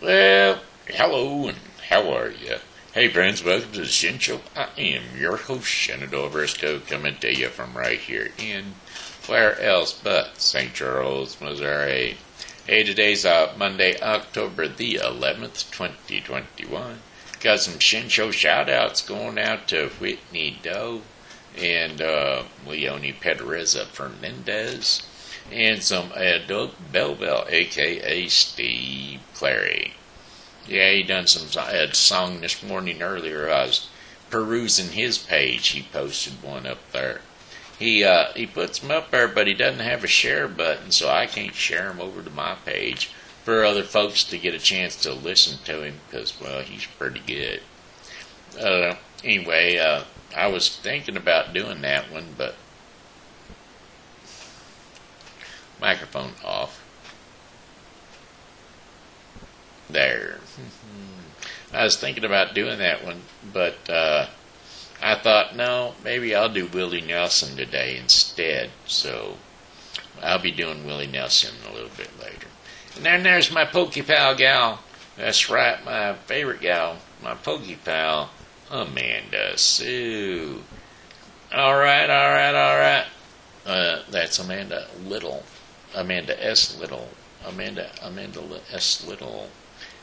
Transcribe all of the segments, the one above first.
Well, hello and how are you? Hey friends, welcome to the Shen Show. I am your host, Shen coming to you from right here in where else but St. Charles, Missouri. Hey, today's Monday, October the 11th, 2021. Got some Shen Show shout-outs going out to Whitney and Leony, Pedraza, Fernandez, and some Doug Belleville, a.k.a. Steve Clary. Yeah, he done some song this morning earlier. I was perusing his page. He posted one up there. He puts them up there, but he doesn't have a share button, so I can't share them over to my page for other folks to get a chance to listen to him, because, well, he's pretty good. Anyway, I was thinking about doing that one, but microphone off. There. I was thinking about doing that one, but I thought, no, maybe I'll do Willie Nelson today instead. So I'll be doing Willie Nelson a little bit later. And then there's my Pokey pal gal. That's right, my favorite gal, my Pokey pal, Amanda Sue. All right. That's Amanda Little. Amanda S. Little. Amanda S. Little.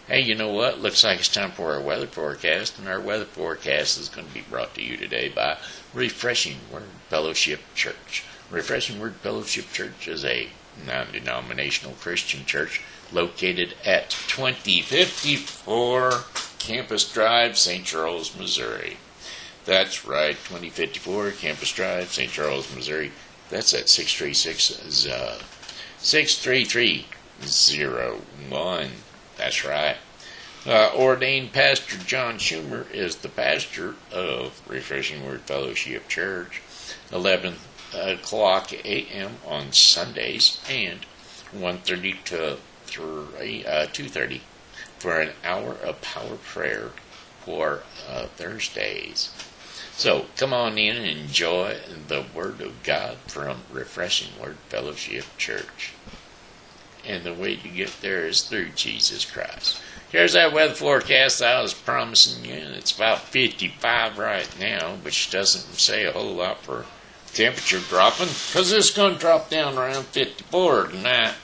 Hey, you know what? Looks like it's time for our weather forecast, and our weather forecast is going to be brought to you today by Refreshing Word Fellowship Church. Refreshing Word Fellowship Church is a non-denominational Christian church located at 2054 Campus Drive, St. Charles, Missouri. That's right, 2054 Campus Drive, St. Charles, Missouri. That's at 633-01. That's right. Ordained Pastor John Schumer is the pastor of Refreshing Word Fellowship Church. 11 o'clock a.m. on Sundays and 1:30 to 2:30 for an hour of power prayer for Thursdays. So come on in and enjoy the Word of God from Refreshing Word Fellowship Church. And the way to get there is through Jesus Christ. Here's that weather forecast I was promising you. It's about 55 right now, which doesn't say a whole lot for temperature dropping, because it's going to drop down around 54 tonight.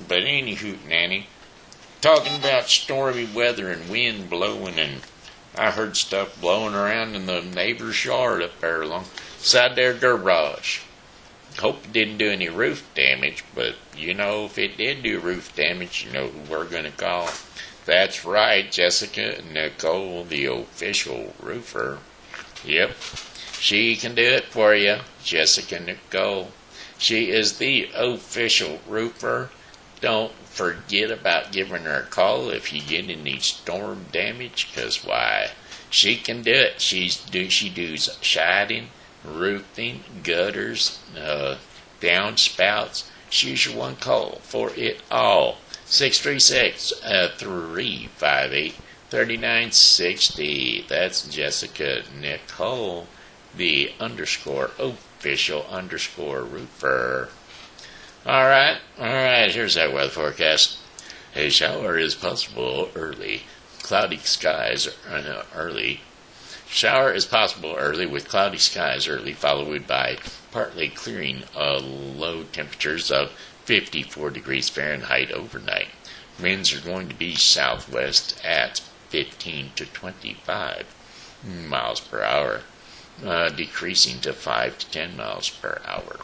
But any hoot nanny, talking about stormy weather and wind blowing, and I heard stuff blowing around in the neighbor's yard up there alongside their garage. Hope it didn't do any roof damage, but you know, if it did do roof damage, you know who we're going to call. That's right, Jessica Nicole, the official roofer. Yep, she can do it for you, Jessica Nicole. She is the official roofer. Don't forget about giving her a call if you get any storm damage, because, why, she can do it. She does siding, roofing, gutters, downspouts. She's your one call for it all. 636-358-3960. That's Jessica Nicole, the official roofer. All right. Here's that weather forecast. A shower is possible early. Cloudy skies early. Shower is possible early with cloudy skies early, followed by partly clearing, low temperatures of 54 degrees Fahrenheit overnight. Winds are going to be southwest at 15 to 25 miles per hour, decreasing to 5 to 10 miles per hour.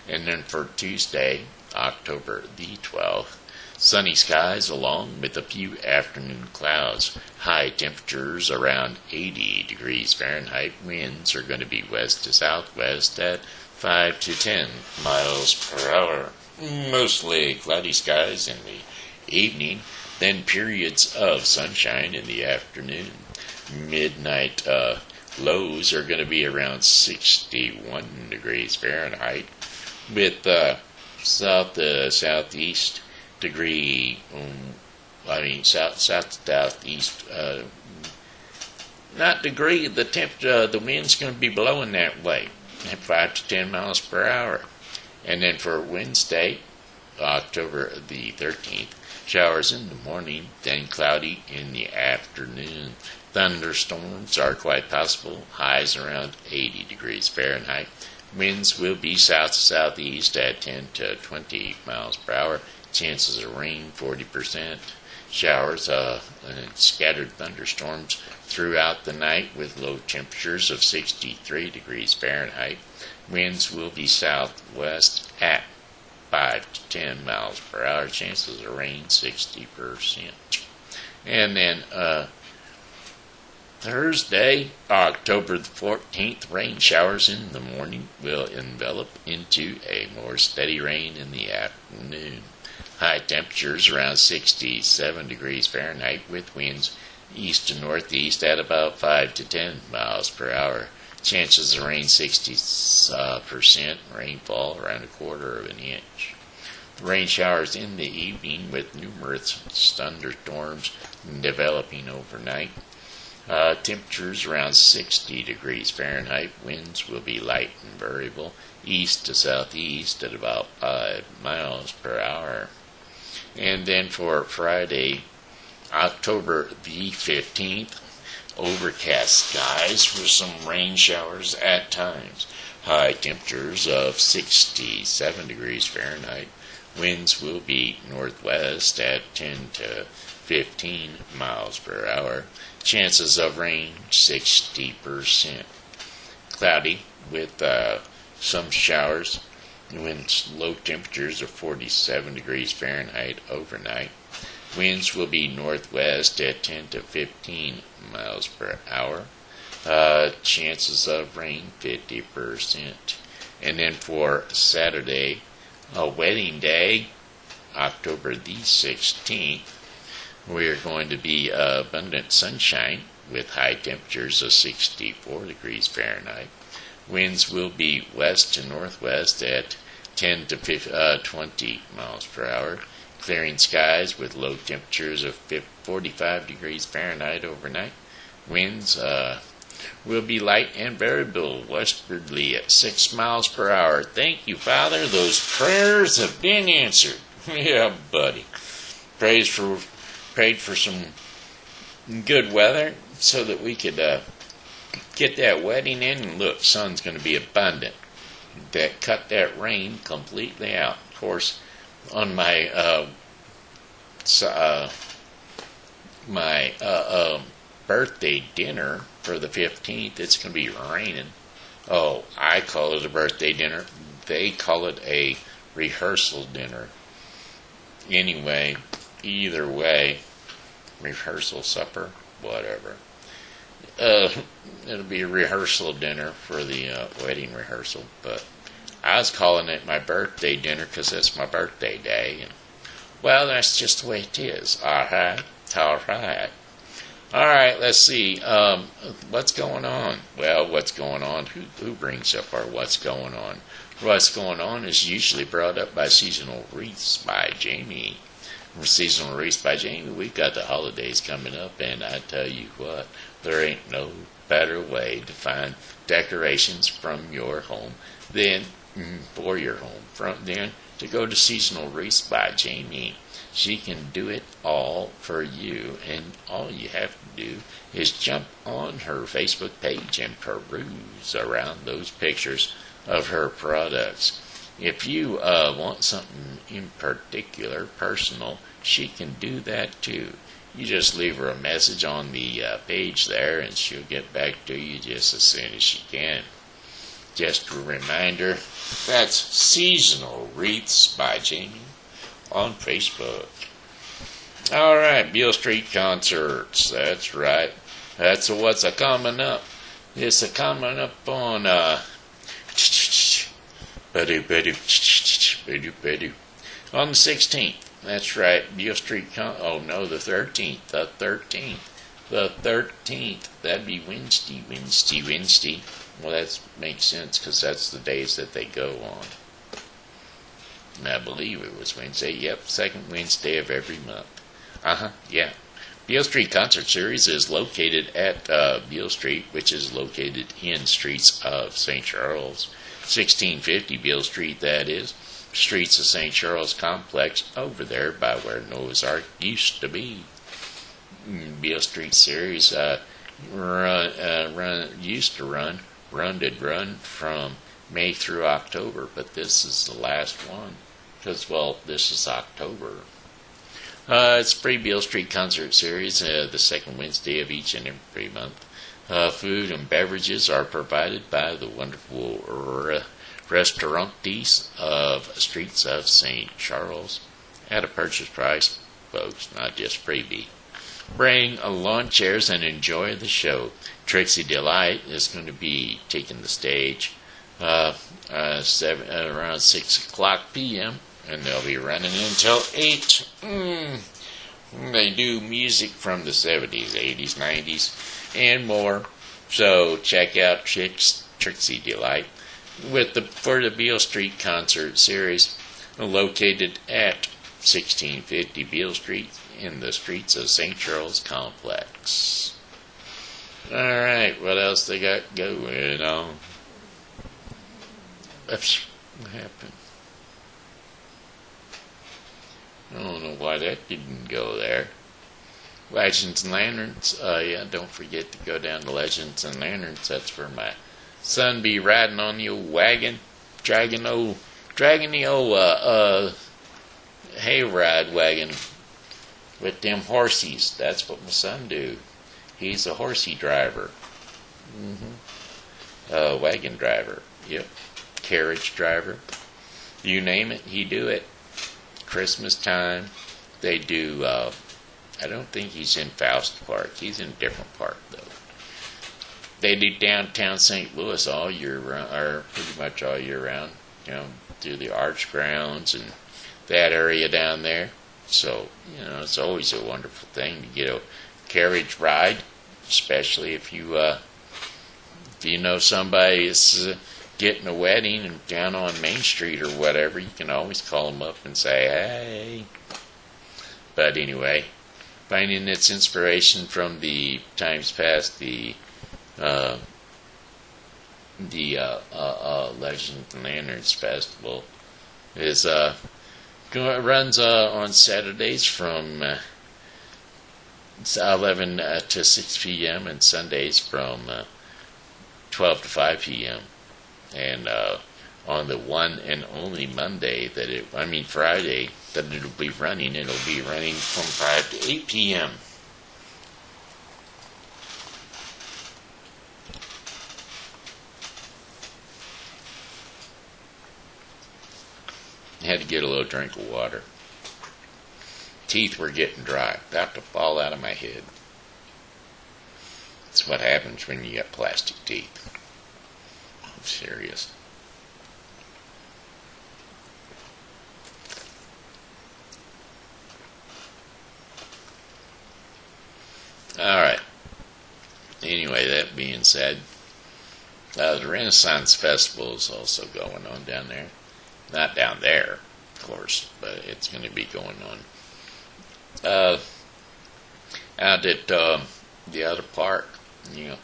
And then for Tuesday, October the 12th, sunny skies along with a few afternoon clouds. High temperatures around 80 degrees Fahrenheit. Winds are going to be west to southwest at 5 to 10 miles per hour. Mostly cloudy skies in the evening, then periods of sunshine in the afternoon. Midnight lows are going to be around 61 degrees Fahrenheit with southeast degree, south to southeast, not degree, the temperature, the wind's going to be blowing that way at 5 to 10 miles per hour. And then for Wednesday, October the 13th, Showers in the morning, then cloudy in the afternoon. Thunderstorms are quite possible. Highs around 80 degrees Fahrenheit. Winds will be south-southeast at 10 to 20 miles per hour. Chances of rain 40%. Showers and scattered thunderstorms throughout the night with low temperatures of 63 degrees Fahrenheit. Winds will be southwest at 5 to 10 miles per hour. Chances of rain 60%. And then Thursday, October the 14th, rain showers in the morning will envelop into a more steady rain in the afternoon. High temperatures around 67 degrees Fahrenheit with winds east to northeast at about 5 to 10 miles per hour. Chances of rain 60%, rainfall around 1/4 of an inch. Rain showers in the evening with numerous thunderstorms developing overnight. Temperatures around 60 degrees Fahrenheit. Winds will be light and variable, east to southeast at about 5 miles per hour. And then for Friday, October the 15th, overcast skies for some rain showers at times. High temperatures of 67 degrees Fahrenheit. Winds will be northwest at 10 to 15 miles per hour. Chances of rain 60%. Cloudy with some showers. Winds low temperatures of 47 degrees Fahrenheit overnight. Winds will be northwest at 10 to 15 miles per hour. Chances of rain 50%. And then for Saturday, a wedding day, October the 16th, we're going to be abundant sunshine with high temperatures of 64 degrees Fahrenheit. Winds will be west to northwest at 10 to 20 miles per hour. Clearing skies with low temperatures of 45 degrees Fahrenheit overnight. Winds will be light and variable westwardly at 6 miles per hour. Thank you, Father. Those prayers have been answered. Yeah, buddy. Prayed for some good weather so that we could get that wedding in. And look, sun's going to be abundant. That cut that rain completely out. Of course, on my birthday dinner for the 15th, it's going to be raining. Oh, I call it a birthday dinner. They call it a rehearsal dinner. Anyway, either way, rehearsal supper, whatever. It'll be a rehearsal dinner for the wedding rehearsal, but I was calling it my birthday dinner because it's my birthday day. And, well, that's just the way it is. All right. All right, let's see. What's going on? Well, what's going on? Who brings up our what's going on? What's going on is usually brought up by Seasonal Wreaths by Jamie. For Seasonal Wreaths by Jamie, we've got the holidays coming up, and I tell you what, there ain't no better way to find decorations from your home than for your home. Then to go to Seasonal Wreaths by Jamie. She can do it all for you, and all you have to do is jump on her Facebook page and peruse around those pictures of her products. If you want something in particular, personal, she can do that too. You just leave her a message on the page there, and she'll get back to you just as soon as she can. Just a reminder, that's Seasonal Wreaths by Jamie on Facebook. All right, Beale Street concerts. That's right. That's what's coming up. It's coming up on on the 16th. That's right, Beale Street the 13th. The 13th. That'd be Wednesday. Well, that makes sense because that's the days that they go on. And I believe it was Wednesday. Yep, second Wednesday of every month. Yeah. Beale Street Concert Series is located at Beale Street, which is located in streets of St. Charles. 1650 Beale Street, that is. streets of St. Charles complex over there by where Noah's Ark used to be. Beale Street series used to run from May through October, but this is the last one because, well, this is October. It's free Beale Street concert series, the second Wednesday of each and every month. Food and beverages are provided by the wonderful restaurantes of Streets of St. Charles at a purchase price, folks, not just freebie. Bring lawn chairs and enjoy the show. Trixie Delight is going to be taking the stage around 6 o'clock p.m. and they'll be running until 8. They do music from the 70s, 80s, 90s, and more. So check out Trixie Delight for the Beale Street concert series, located at 1650 Beale Street in the Streets of St. Charles complex. Alright, what else they got going on? Oops, what happened? I don't know why that didn't go there. Legends and Lanterns. Yeah, don't forget to go down to Legends and Lanterns. That's where my son be riding on the old wagon, dragging the old hayride wagon with them horsies. That's what my son do. He's a horsey driver. Wagon driver. Yep. Carriage driver. You name it, he do it. Christmas time, they do, I don't think he's in Faust Park. He's in a different park, though. They do downtown St. Louis all year round, or pretty much all year round, through the Arch Grounds and that area down there. So, it's always a wonderful thing to get a carriage ride, especially if you know somebody is getting a wedding and down on Main Street or whatever. You can always call them up and say, hey. But anyway, finding its inspiration from the times past, the Legends and Lanterns Festival runs on Saturdays from 11 to 6 p.m. and Sundays from 12 to 5 p.m. And on the one and only Friday that it'll be running from 5 to 8 p.m. I had to get a little drink of water. Teeth were getting dry, about to fall out of my head. That's what happens when you got plastic teeth. I'm serious. Alright. Anyway, that being said, the Renaissance Festival is also going on down there. Not down there, of course, but it's going to be going on out at the other park. Yeah.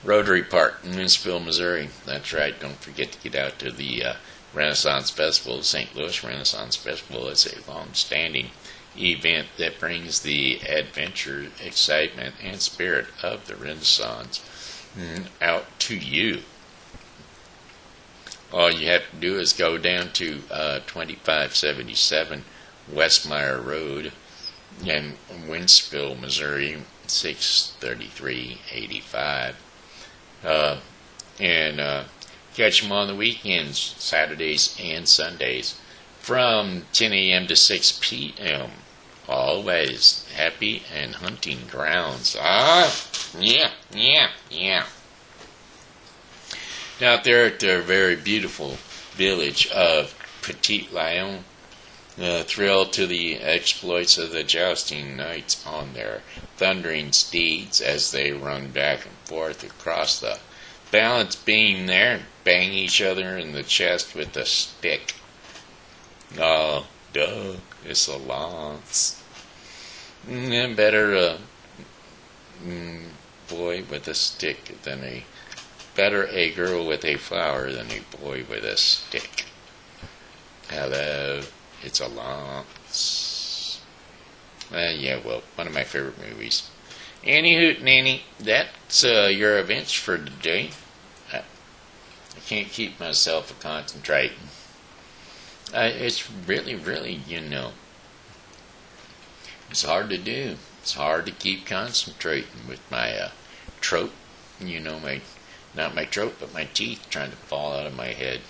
Rotary Park in Winsville, Missouri. That's right. Don't forget to get out to the Renaissance Festival. St. Louis Renaissance Festival is a long-standing event that brings the adventure, excitement, and spirit of the Renaissance out to you. All you have to do is go down to 2577 Westmeyer Road in Winsville, Missouri, 63385. And catch them on the weekends, Saturdays and Sundays, from 10 a.m. to 6 p.m. Always happy and hunting grounds. Yeah. Out there at their very beautiful village of Petit Lion, thrilled to the exploits of the jousting knights on their thundering steeds as they run back and forth across the balance beam there and bang each other in the chest with a stick. Oh, duh, it's a lance. Better boy with a stick than better a girl with a flower than a boy with a stick. Hello, it's a lot. Yeah, well, one of my favorite movies. Any hoot nanny, that's your events for today. I can't keep myself from concentrating. It's really, it's hard to do. It's hard to keep concentrating with my throat, not my throat, but my teeth trying to fall out of my head.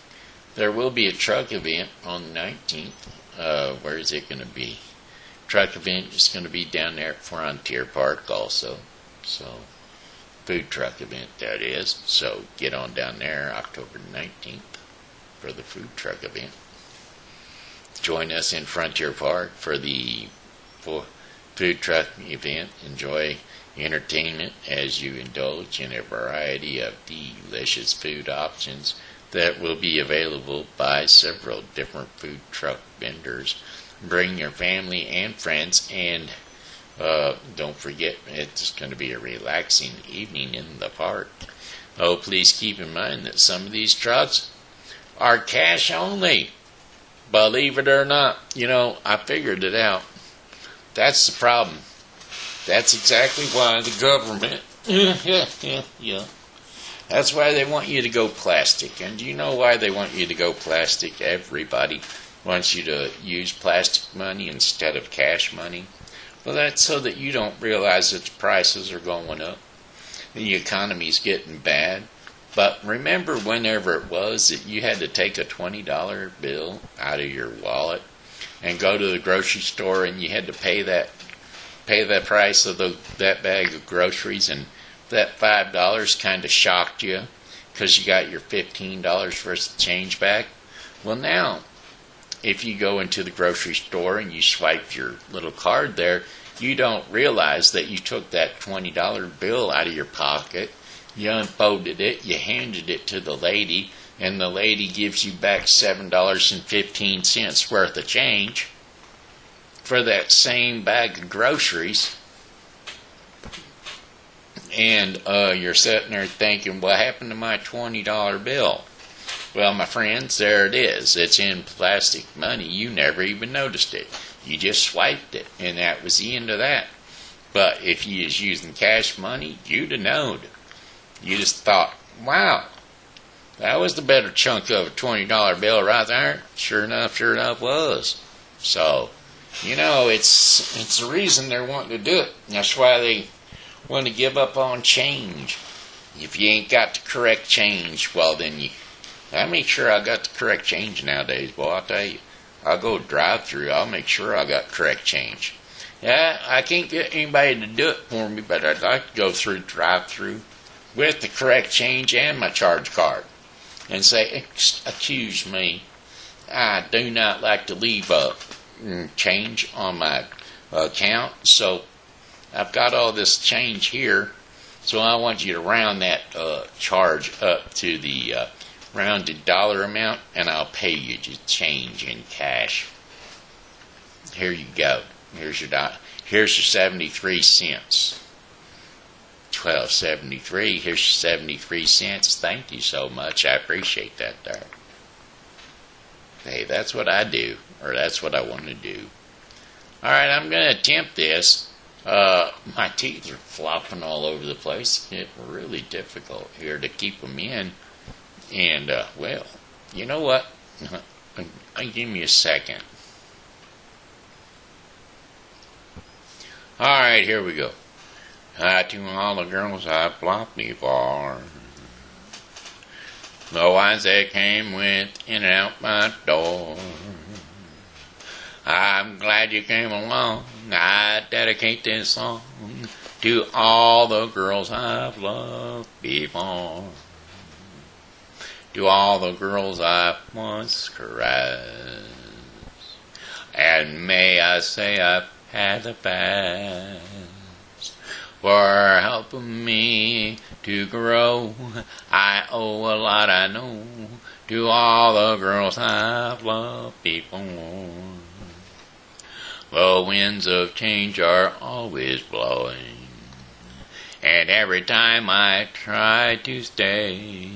There will be a truck event on the 19th. Where is it going to be? Truck event is going to be down there at Frontier Park also. So, food truck event that is. So, get on down there October 19th for the food truck event. Join us in Frontier Park for the food truck event. Enjoy entertainment as you indulge in a variety of delicious food options that will be available by several different food truck vendors. Bring your family and friends, and don't forget, it's going to be a relaxing evening in the park. Oh, please keep in mind that some of these trucks are cash only. Believe it or not, I figured it out. That's the problem. That's exactly why the government, yeah. That's why they want you to go plastic. And do you know why they want you to go plastic? Everybody wants you to use plastic money instead of cash money. Well, that's so that you don't realize that the prices are going up. The economy's getting bad. But remember whenever it was that you had to take a $20 bill out of your wallet and go to the grocery store and you had to pay the price of that bag of groceries, and that $5 kind of shocked you because you got your $15 worth of change back? Well, now, if you go into the grocery store and you swipe your little card there, you don't realize that you took that $20 bill out of your pocket, you unfolded it, you handed it to the lady, and the lady gives you back $7.15 worth of change for that same bag of groceries. And you're sitting there thinking, what happened to my $20 bill? Well, my friends, there it is. It's in plastic money. You never even noticed it. You just swiped it, and that was the end of that. But if you was using cash money, you'd have known. You just thought, wow, that was the better chunk of a $20 bill right there. Sure enough was. So, it's the reason they're wanting to do it. That's why they want to give up on change. If you ain't got the correct change, well then I make sure I got the correct change nowadays, boy. I'll tell you, I'll go drive-through. I'll make sure I got correct change. Yeah, I can't get anybody to do it for me, but I'd like to go through drive-through with the correct change and my charge card and say, excuse me, I do not like to leave change on my account, so I've got all this change here, so I want you to round that charge up to the rounded dollar amount, and I'll pay you just change in cash. Here you go. Here's your 73 cents. $12.73. Here's your 73 cents. Thank you so much. I appreciate that there. Hey, that's what I do, or that's what I want to do. All right, I'm going to attempt this. My teeth are flopping all over the place. It's really difficult here to keep them in. And, well, you know what? Give me a second. All right, here we go. Hi to all the girls I've flopped before. The ones that came with in and out my door. I'm glad you came along. I dedicate this song to all the girls I've loved before. To all the girls I've once caressed. And may I say I've had the best for helping me to grow. I owe a lot, I know, to all the girls I've loved before. The winds of change are always blowing, and every time I try to stay,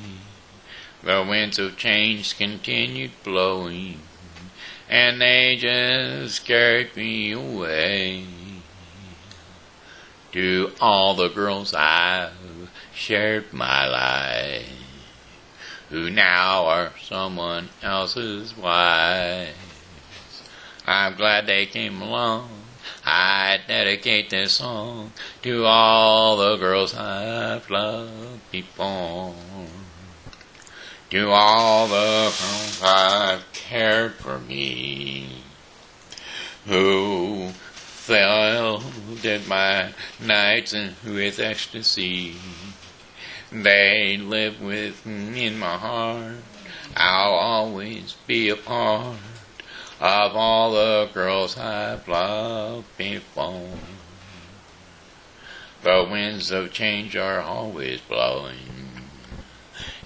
the winds of change continued blowing, and they just carried me away. To all the girls I've shared my life, who now are someone else's wives, I'm glad they came along. I dedicate this song to all the girls I've loved before, to all the girls I've cared for me, who filled in my nights with ecstasy. They live with me in my heart. I'll always be a part of all the girls I've loved before. The winds of change are always blowing,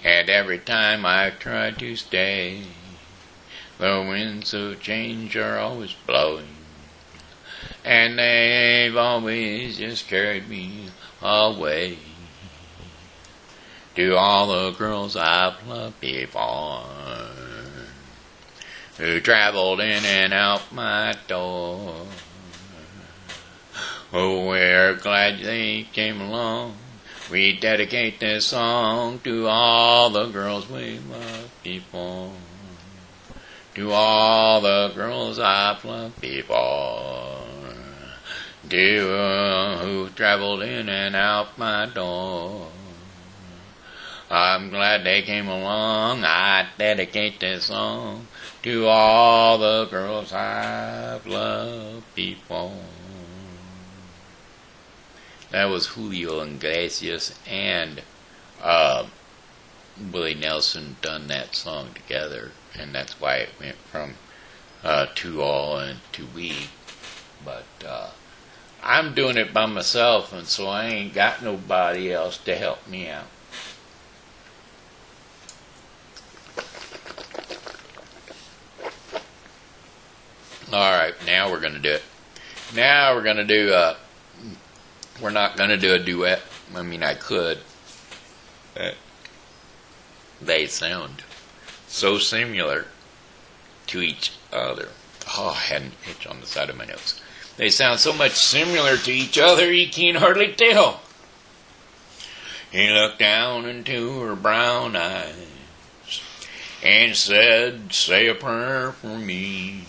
and every time I've tried to stay, the winds of change are always blowing, and they've always just carried me away. To all the girls I've loved before, who traveled in and out my door, oh, we're glad they came along. We dedicate this song to all the girls we loved before, to all the girls I've loved before, who traveled in and out my door. I'm glad they came along. I dedicate this song to all the girls I've loved before. That was Julio Iglesias and Willie Nelson done that song together, and that's why it went from to all and to we. But I'm doing it by myself, and so I ain't got nobody else to help me out. Alright, now we're going to do it. Now we're going to do, we're not going to do a duet. I mean, I could. But they sound so similar to each other. Oh, I had an itch on the side of my nose. They sound so much similar to each other, you can't hardly tell. He looked down into her brown eyes and said, "Say a prayer for me."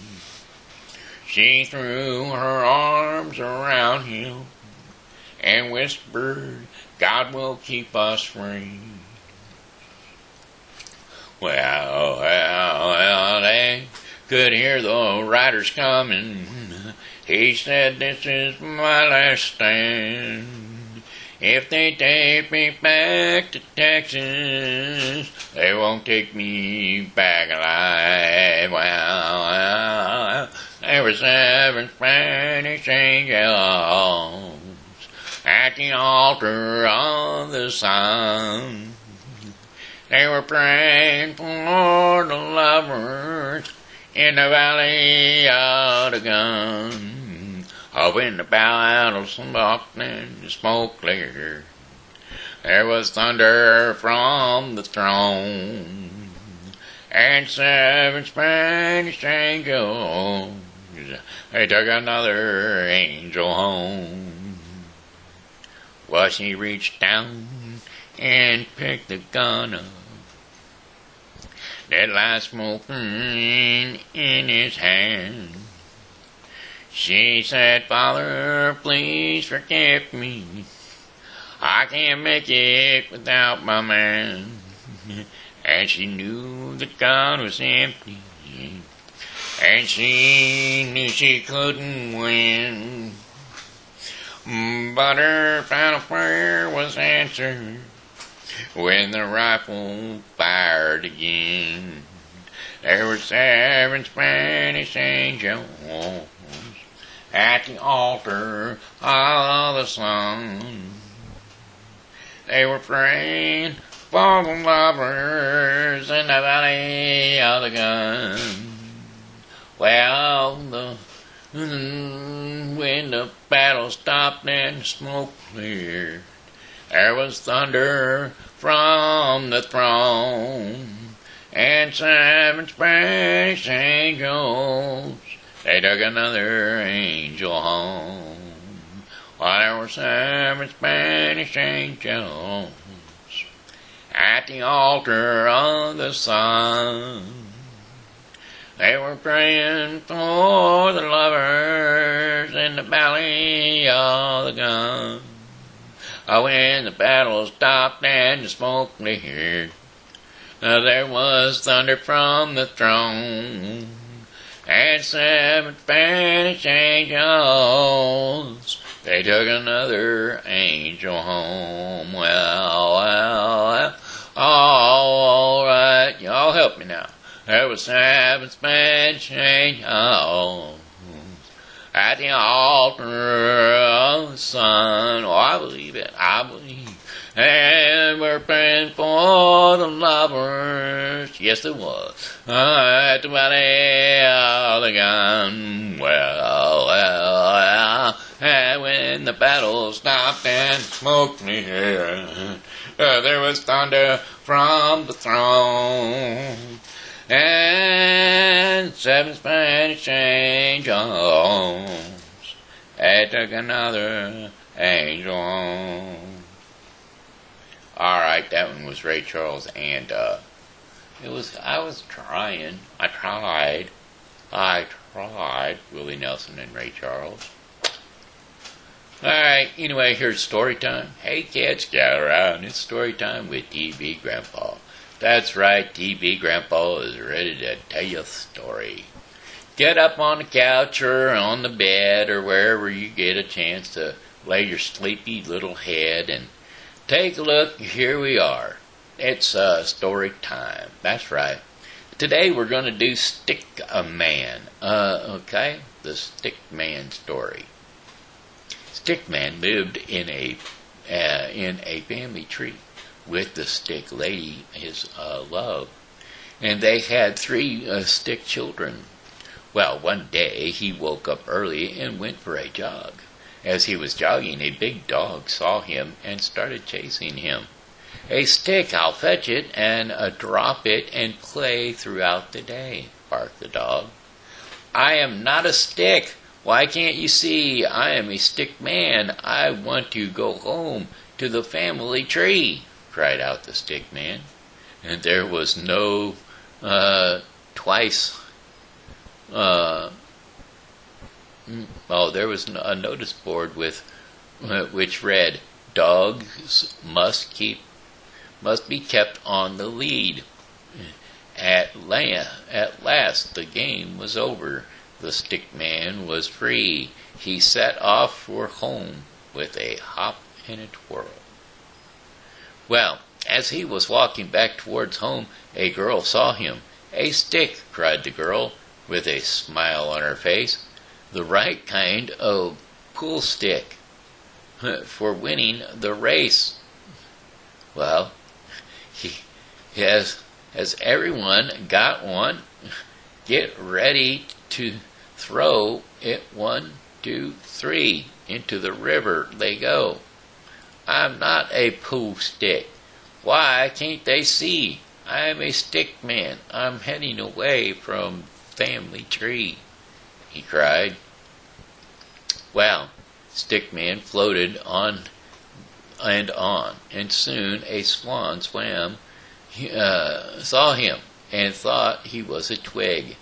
She threw her arms around him and whispered, "God will keep us free." Well, they could hear the riders coming. He said, "This is my last stand. If they take me back to Texas, they won't take me back alive." Well, there were 7 Spanish angels at the altar of the sun. They were praying for the lovers in the valley of the gun. When the bow stopped and the smoke cleared, there was thunder from the throne, and 7 Spanish angels, they took another angel home. Well, she reached down and picked the gun up that last smoking in his hand. She said, "Father, please forgive me. I can't make it without my man." And she knew the gun was empty, and she knew she couldn't win. But her final prayer was answered when the rifle fired again. There were 7 Spanish angels at the altar of the sun. They were praying for the lovers in the valley of the gun. Well, when the battle stopped and smoke cleared, there was thunder from the throne, and 7 Spanish angels, they took another angel home. While there were 7 Spanish angels at the altar of the sun, they were praying for the lovers in the valley of the gun. When the battle stopped and the smoke cleared, there was thunder from the throne, and 7 Spanish angels, they took another angel home. Well, all right, y'all help me now. There was 7 Spanish angels at the altar of the sun. Oh, I believe it, I believe. And we're praying for the lovers. Yes, it was. At the valley of the gun. Well. And when the battle stopped and smoke cleared, there was thunder from the throne, and 7 Spanish angels, they took another angel home. Alright, that one was Ray Charles, and I tried Willie Nelson and Ray Charles. Alright, anyway, here's story time. Hey kids, gather around, it's story time with TV Grandpa. That's right, TV Grandpa is ready to tell you a story. Get up on the couch or on the bed or wherever you get a chance to lay your sleepy little head and take a look. Here we are. It's story time. That's right. Today we're going to do Stick a Man. Okay? The Stick Man story. Stick Man lived in a family tree with the stick lady, his love, and they had 3 stick children. Well, one day he woke up early and went for a jog. As he was jogging, a big dog saw him and started chasing him. "A stick, I'll fetch it and drop it and play throughout the day," barked the dog. "I am not a stick. Why can't you see? I am a stick man. I want to go home to the family tree," cried out the stick man. And there was no there was a notice board with which read, "Dogs must be kept on the lead." At last the game was over. The stick man was free. He set off for home with a hop and a twirl. Well, as he was walking back towards home, a girl saw him. "A stick," cried the girl, with a smile on her face. "The right kind of pool stick for winning the race." Well, has everyone got one? Get ready to throw it 1, 2, 3. Into the river they go. I'm not a pool stick. Why can't they see? I'm a stick man. I'm heading away from family tree, he cried. Well, stick man floated on, and soon a swan swam, saw him, and thought he was a twig.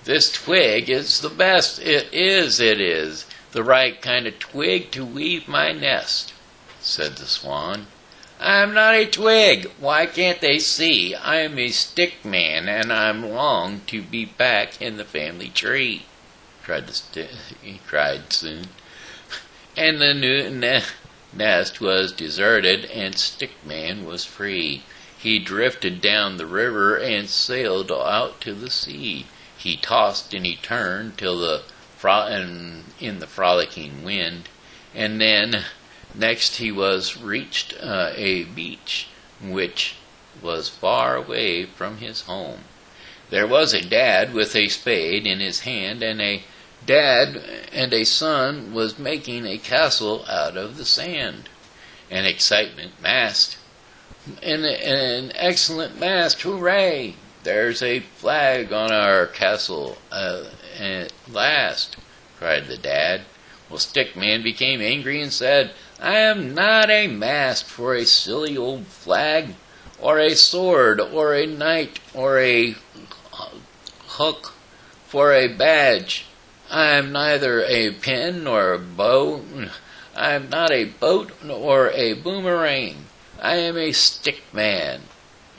"This twig is the best. It is the right kind of twig to weave my nest," said the swan. "I'm not a twig. Why can't they see? I'm a stick man, and I'm long to be back in the family tree," he cried soon. And the new nest was deserted, and Stick Man was free. He drifted down the river and sailed out to the sea. He tossed and he turned till in the frolicking wind, and then next he reached a beach which was far away from his home. There was a dad with a spade in his hand, and a dad and a son was making a castle out of the sand. An excitement mast. An excellent mast, hooray! there's a flag on our castle at last, cried the dad. Well, Stickman became angry and said, I am not a mast for a silly old flag, or a sword, or a knight, or a hook for a badge. I am neither a pen nor a bow. I am not a boat nor a boomerang. I am a stick man.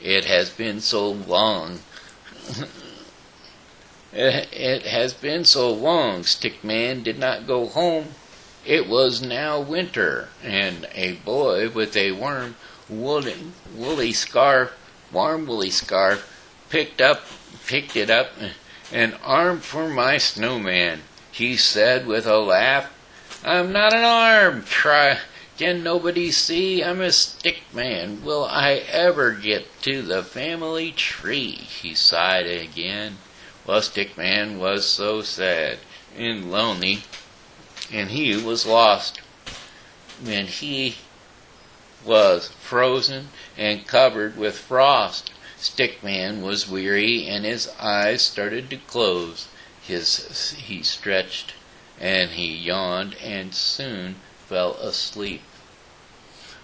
It has been so long. It has been so long. Stickman did not go home. It was now winter, and a boy with a warm woolly scarf, picked it up, and armed for my snowman. He said with a laugh, I'm not an arm. Can nobody see I'm a stick man? Will I ever get to the family tree? He sighed again. Well, Stickman was so sad and lonely, and he was lost. And he was frozen and covered with frost. Stickman was weary, and his eyes started to close. He stretched, and he yawned, and soon fell asleep.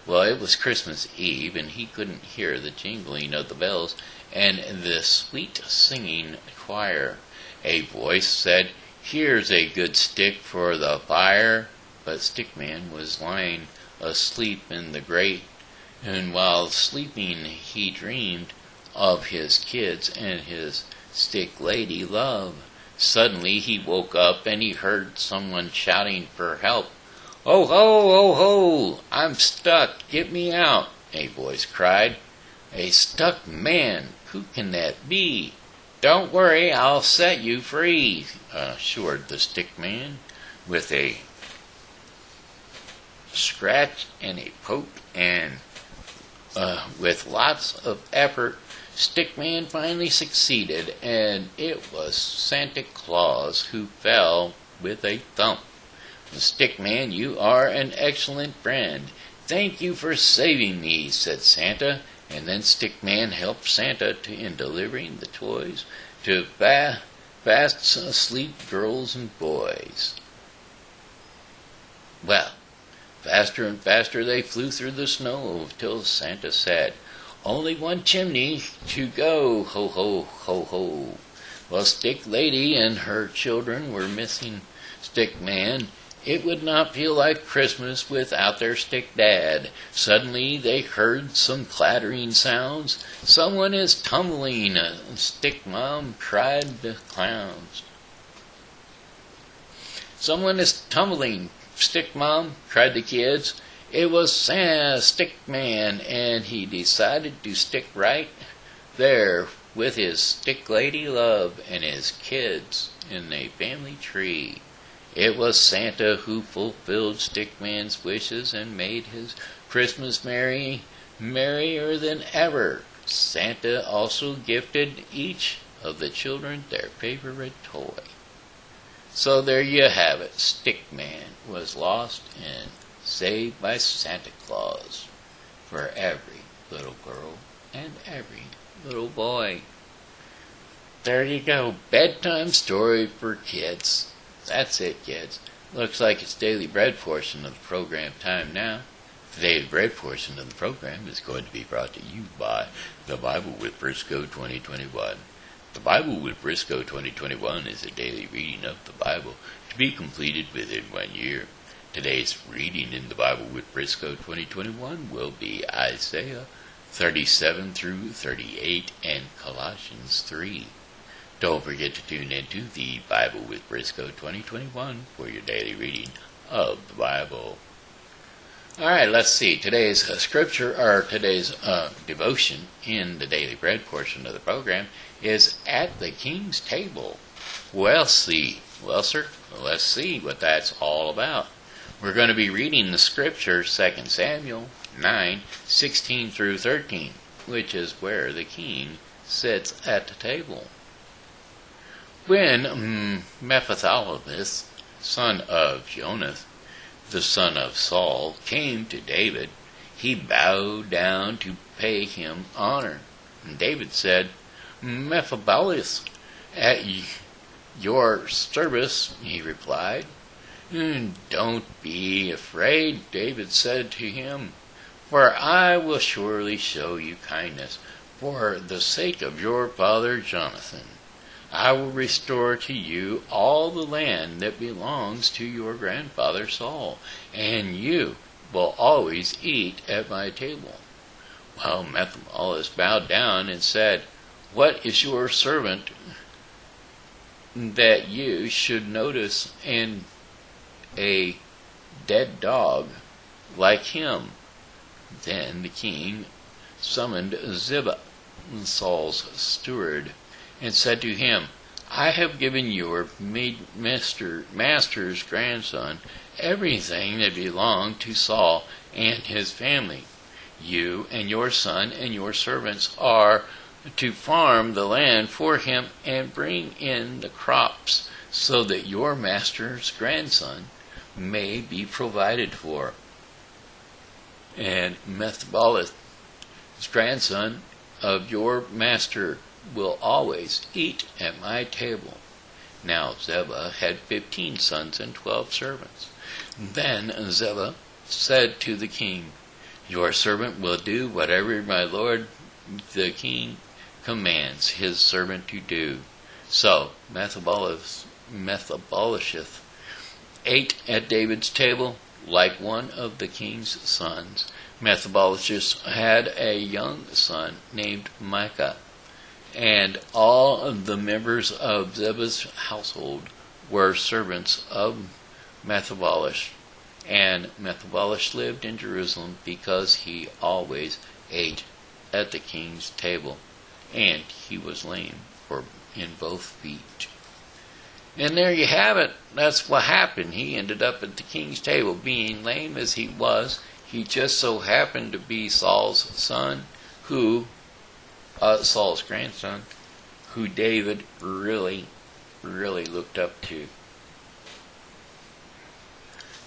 Well, it was Christmas Eve, and he couldn't hear the jingling of the bells and the sweet singing choir. A voice said, Here's a good stick for the fire. But Stickman was lying asleep in the grate, and while sleeping he dreamed of his kids and his stick lady love. Suddenly he woke up, and he heard someone shouting for help. Oh ho, oh ho, I'm stuck, get me out, a voice cried. A stuck man, who can that be? Don't worry, I'll set you free, assured the stick man, with a scratch and a poke, and with lots of effort, Stickman finally succeeded, and it was Santa Claus who fell with a thump. Stickman, you are an excellent friend. Thank you for saving me, said Santa, and then Stickman helped Santa in delivering the toys to fast asleep girls and boys. Well, faster and faster they flew through the snow till Santa said, Only one chimney to go, ho ho, ho ho. Well, Stick Lady and her children were missing Stickman. It would not feel like Christmas without their stick dad. Suddenly they heard some clattering sounds. Someone is tumbling, Stick Mom cried the clowns. Someone is tumbling, Stick Mom cried the kids. It was Stick Man, and he decided to stick right there with his stick lady love and his kids in a family tree. It was Santa who fulfilled Stickman's wishes and made his Christmas merrier than ever. Santa also gifted each of the children their favorite toy. So there you have it. Stickman was lost and saved by Santa Claus for every little girl and every little boy. There you go. Bedtime story for kids. That's it, kids. Looks like it's daily bread portion of the program time now. The daily bread portion of the program is going to be brought to you by The Bible with Briscoe 2021. The Bible with Briscoe 2021 is a daily reading of the Bible to be completed within 1 year. Today's reading in the Bible with Briscoe 2021 will be Isaiah 37 through 38 and Colossians 3. Don't forget to tune into the Bible with Briscoe 2021 for your daily reading of the Bible. All right, let's see. Today's scripture, or today's devotion in the daily bread portion of the program is At the King's Table. Well, sir, let's see what that's all about. We're going to be reading the scripture 2 Samuel 9:16 through 13, which is where the king sits at the table. When Mephitopheles, son of Jonath, the son of Saul, came to David, he bowed down to pay him honor. And David said, Mephibosheth, at your service, he replied. Don't be afraid, David said to him, for I will surely show you kindness for the sake of your father Jonathan. I will restore to you all the land that belongs to your grandfather Saul, and you will always eat at my table. Well, Mephibosheth bowed down and said, What is your servant that you should notice in a dead dog like him? Then the king summoned Ziba, Saul's steward, and said to him, I have given your master's grandson everything that belonged to Saul and his family. You and your son and your servants are to farm the land for him and bring in the crops so that your master's grandson may be provided for. And Mephibosheth's grandson of your master will always eat at my table. Now Ziba had 15 sons and 12 servants. Then Ziba said to the king, Your servant will do whatever my lord the king commands his servant to do. So Mephibosheth ate at David's table like one of the king's sons. Mephibosheth had a young son named Micah, and all of the members of Ziba's household were servants of Mephibosheth. And Mephibosheth lived in Jerusalem because he always ate at the king's table, and he was lame in both feet. And there you have it. That's what happened. He ended up at the king's table. Being lame as he was, he just so happened to be Saul's son, Saul's grandson, who David really, really looked up to.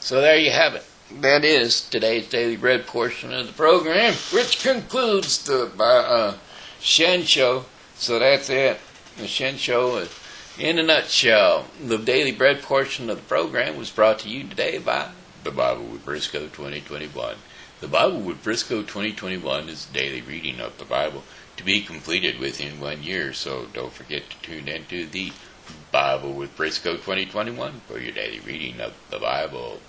So there you have it. That is today's Daily Bread portion of the program, which concludes the Shen Show. So that's it. The Shen Show is in a nutshell. The Daily Bread portion of the program was brought to you today by The Bible with Briscoe 2021. The Bible with Briscoe 2021 is the daily reading of the Bible to be completed within 1 year. So don't forget to tune into the Bible with Briscoe 2021 for your daily reading of the Bible.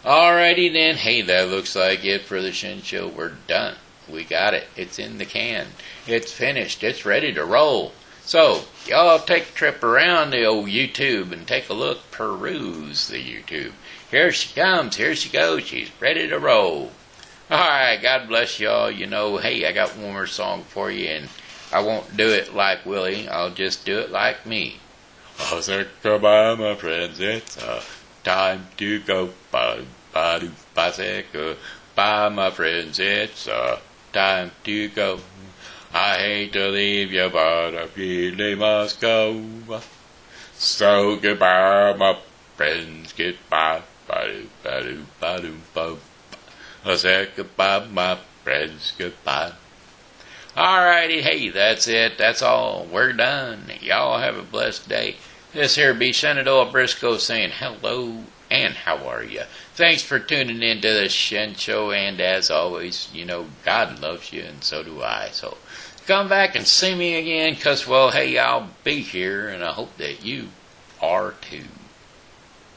Alrighty then. Hey, that looks like it for the Shen Show. We're done. We got it. It's in the can. It's finished. It's ready to roll. So, y'all take a trip around the old YouTube and take a look, peruse the YouTube. Here she comes, here she goes, she's ready to roll. Alright, God bless y'all. You know, hey, I got one more song for you, and I won't do it like Willie, I'll just do it like me. Oh, say goodbye, my friends, it's time to go. Say goodbye, my friends, it's time to go. I hate to leave you, but I really must go. So goodbye, my friends, goodbye. I said goodbye, my friends, goodbye. Alrighty, hey, that's it. That's all. We're done. Y'all have a blessed day. This here be Shenandoah Briscoe saying hello and how are you? Thanks for tuning in to the Shen Show, and as always, you know, God loves you and so do I. So come back and see me again, because, well, hey, I'll be here, and I hope that you are too.